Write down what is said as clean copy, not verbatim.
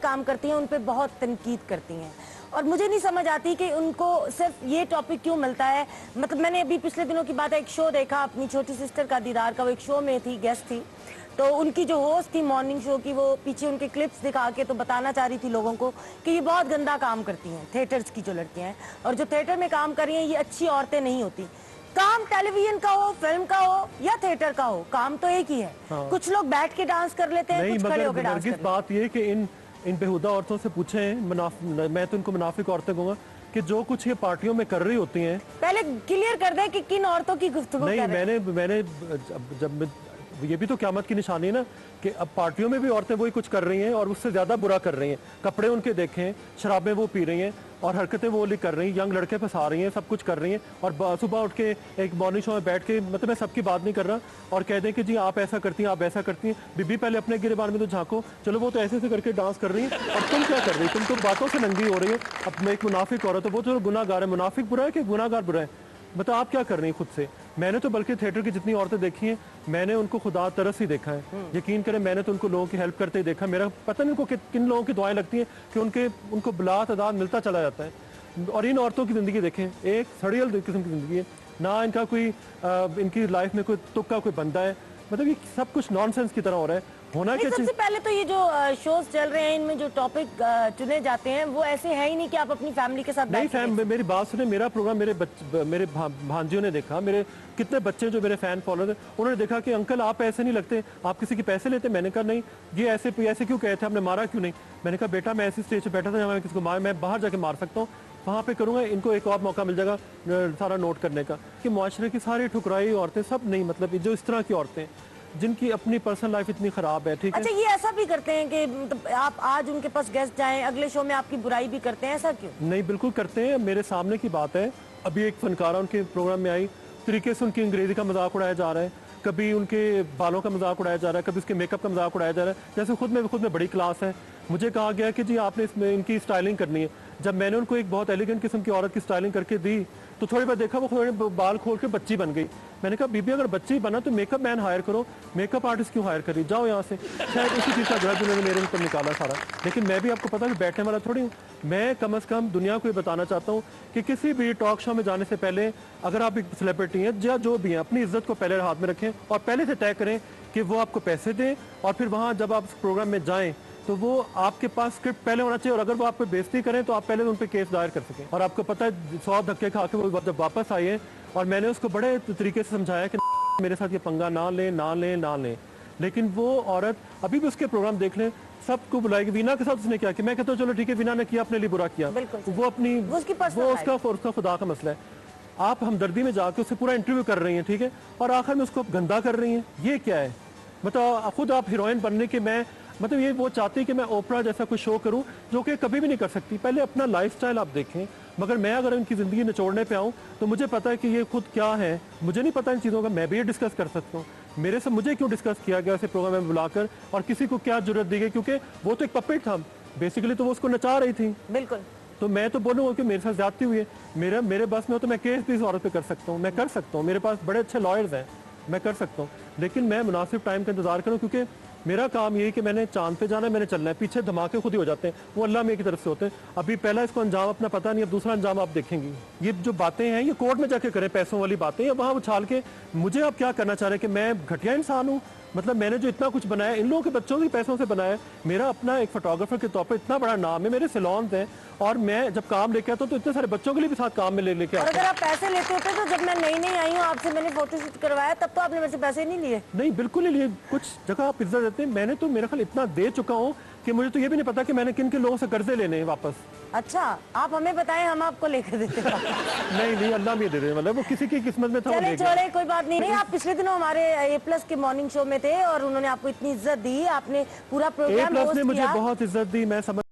काम करती हैं उन पे बहुत तनकीद करती हैं और मुझे नहीं समझ आती कि उनको सिर्फ ये टॉपिक क्यों मिलता है। मतलब मैंने अभी पिछले दिनों की बात है, एक शो देखा अपनी छोटी सिस्टर का दीदार का, वो एक शो में थी, गेस्ट थी, तो उनकी जो होस्ट थी मॉर्निंग शो की, वो पीछे उनके क्लिप्स दिखा के तो बताना चाह रही थी लोगों को कि ये बहुत गंदा काम करती हैं, थिएटर्स की जो लड़कियां हैं और जो थिएटर में काम कर रही हैं ये अच्छी औरतें नहीं होती। काम टेलीविजन का हो, फिल्म का हो या थिएटर का हो, काम तो एक ही है। हाँ। कुछ लोग बैठ के डांस कर लेते हैं, कुछ खड़े होकर डांस कर लेते हैं। बात ये कि इन बेहुदा औरतों से पूछें, मैं तो इनको मुनाफिक औरतें कहूंगा कि जो कुछ ये पार्टियों में कर रही होती हैं। पहले क्लियर कर दें कि किन औरतों की गुफ्तगू नहीं, मैंने जब ये भी तो क़यामत की निशानी है ना कि अब पार्टियों में भी औरतें वही कुछ कर रही हैं और उससे ज्यादा बुरा कर रही हैं। कपड़े उनके देखें, शराबें वो पी रही हैं और हरकतें वो कर रही हैं, यंग लड़के फंसा रही हैं, सब कुछ कर रही हैं। और सुबह उठ के एक मॉर्निंग शो में बैठ के, मतलब मैं सबकी बात नहीं कर रहा, और कह दें कि जी आप ऐसा करती हैं, आप ऐसा करती हैं। बीबी पहले अपने गिरबान में तो झांको, चलो वो तो ऐसे ऐसे करके डांस कर रही है और तुम क्या कर रही है? तुम तो बातों से नंगी हो रही है। अब मैं एक मुनाफिक औरत, तो वो तो गुनाहगार है। मुनाफिक बुरा है कि गुनाहगार बुरा है? मतलब आप क्या कर रही हैं खुद से? मैंने तो बल्कि थिएटर की जितनी औरतें देखी हैं, मैंने उनको खुदा तरस ही देखा है। यकीन करें, मैंने तो उनको लोगों की हेल्प करते ही देखा। मेरा पता नहीं उनको किन लोगों की दुआएं लगती हैं कि उनको बिला तादाद मिलता चला जाता है। और इन औरतों की ज़िंदगी देखें, एक सड़ियल किस्म की ज़िंदगी है ना। इनका कोई इनकी लाइफ में कोई तुक्का कोई बंदा है। मतलब ये सब कुछ नॉनसेंस की तरह हो रहा है। होना क्या सबसे पहले तो ये जो शोज चल रहे हैं, इनमें जो टॉपिक चुने जाते हैं वो ऐसे है ही नहीं कि आप अपनी फैमिली के साथ नहीं। मेरी बात सुने, मेरा प्रोग्राम मेरे भांजियों ने देखा, मेरे कितने बच्चे जो मेरे फैन फॉलोअर थे, उन्होंने देखा कि अंकल आप ऐसे नहीं लगते, आप किसी के पैसे लेते। मैंने कहा नहीं, ये ऐसे क्यों कहे थे, आपने मारा क्यों नहीं? मैंने कहा बेटा मैं ऐसी स्टेज पर बैठा था जहाँ मैं किसी को मैं बाहर जाके मार सकता हूँ, वहाँ पे करूँगा। इनको एक और मौका मिल जाएगा सारा नोट करने का कि मुआशरे की सारी ठुकराई औरतें सब नहीं, मतलब जो इस तरह की औरतें जिनकी अपनी पर्सनल लाइफ इतनी खराब है। ठीक है, अच्छा, ये ऐसा भी करते हैं कि मतलब आप आज उनके पास गेस्ट जाएं, अगले शो में आपकी बुराई भी करते हैं, ऐसा क्यों? नहीं, बिल्कुल करते हैं। मेरे सामने की बात है, अभी एक फनकारा उनके प्रोग्राम में आई, तरीके से उनकी अंग्रेजी का मजाक उड़ाया जा रहा है, कभी उनके बालों का मजाक उड़ाया जा रहा है, कभी उसके मेकअप का मजाक उड़ाया जा रहा है, जैसे खुद में बड़ी क्लास है। मुझे कहा गया कि जी आपने इसमें इनकी स्टाइलिंग करनी है। जब मैंने उनको एक बहुत एलिगेंट किस्म की औरत की स्टाइलिंग करके दी तो थोड़ी बार देखा वो थोड़े बाल खोल के बच्ची बन गई। मैंने कहा बीबी अगर बच्ची बना तो मेकअप मैन हायर करो, मेकअप आर्टिस्ट क्यों हायर करी, जाओ यहाँ से। शायद उसी चीज़ का ग्रज उन्होंने मेरे ऊपर निकाला सारा। लेकिन मैं भी आपको पता है बैठने वाला थोड़ी हूँ। मैं कम से कम दुनिया को ये बताना चाहता हूँ कि किसी भी टॉक शो में जाने से पहले अगर आप एक सेलिब्रिटी हैं या जो भी हैं, अपनी इज्जत को पहले हाथ में रखें और पहले से तय करें कि वो आपको पैसे दें, और फिर वहाँ जब आप प्रोग्राम में जाएं तो वो आपके पास स्क्रिप्ट पहले होना चाहिए, और अगर वो आप पे बेइज्जती करें तो आप पहले उन पे केस दायर कर सकें। और आपको पता है 100 धक्के खा के वो जब वापस आई है, और मैंने उसको बड़े तरीके से समझाया कि मेरे साथ ये पंगा ना लें। लेकिन वो औरत अभी भी उसके प्रोग्राम देख लें, सबको बुलाएगी। वीना के साथ उसने क्या किया, मैं कहता हूँ चलो ठीक है, वीना ने किया, अपने लिए बुरा किया, वो अपनी उसका खुदा का मसला है। आप हमदर्दी में जाके उससे पूरा इंटरव्यू कर रही हैं, ठीक है, और आखिर में उसको गंदा कर रही हैं। ये क्या है? मतलब खुद आप हीरोइन बनने के मतलब ये वो चाहती है कि मैं ओपरा जैसा कोई शो करूं जो कि कभी भी नहीं कर सकती। पहले अपना लाइफस्टाइल आप देखें। मगर मैं अगर इनकी ज़िंदगी निचोड़ने पे आऊं तो मुझे पता है कि ये खुद क्या है, मुझे नहीं पता इन चीज़ों का। मैं भी ये डिस्कस कर सकता हूँ। मेरे से मुझे क्यों डिस्कस किया गया ऐसे प्रोग्राम में बुलाकर, और किसी को क्या जरूरत दी गई? क्योंकि वो तो एक पपेट था बेसिकली, तो वो उसको नचा रही थी। बिल्कुल। तो मैं तो बोलूँगा कि मेरे साथ ज्यादती हुई है, मेरे बस में हो तो मैं केस भी इस औरत पे कर सकता हूँ, मैं कर सकता हूँ। मेरे पास बड़े अच्छे लॉयर्स हैं, मैं कर सकता हूँ। लेकिन मैं मुनासिब टाइम का इंतजार करूँ, क्योंकि मेरा काम यही कि मैंने चांद पे जाना है, मैंने चलना है। पीछे धमाके खुद ही हो जाते हैं, वो अल्लाह में की तरफ से होते हैं। अभी पहला इसको अंजाम अपना पता नहीं, अब दूसरा अंजाम आप देखेंगी। ये जो बातें हैं ये कोर्ट में जाके करें, पैसों वाली बातें, या वहाँ उछाल के। मुझे आप क्या करना चाह रहे हैं कि मैं घटिया इंसान हूँ? मतलब मैंने जो इतना कुछ बनाया इन लोगों के बच्चों के पैसों से बनाया। मेरा अपना एक फोटोग्राफर के तौर पर इतना बड़ा नाम है, मेरे सैलून्स हैं, और मैं जब काम लेके आता हूँ तो इतने सारे बच्चों के लिए भी साथ काम में लेके आता हूँ। अगर आप पैसे लेते होते तो जब मैं नई आई हूँ आपसे, मैंने फोटोशूट करवाया, तब तो आपने मेरे से पैसे नहीं लिए? नहीं, बिल्कुल नहीं लिए। कुछ जगह आप इज्जत देते हैं, मैंने तो मेरा ख्याल इतना दे चुका हूँ कि मुझे तो ये भी नहीं पता कि मैंने किन किन लोगों से कर्जे लेने हैं वापस। अच्छा, आप हमें बताएं, हम आपको लेकर देते हैं। नहीं, अल्लाह में दे दे, मतलब वो किसी की किस्मत में था। चले छोड़े, कोई बात नहीं। आप पिछले दिनों हमारे A+ के मॉर्निंग शो में थे और उन्होंने आपको इतनी इज्जत दी, आपने पूरा प्रोग्राम A+ ने मुझे बहुत इज्जत दी, मैं समझ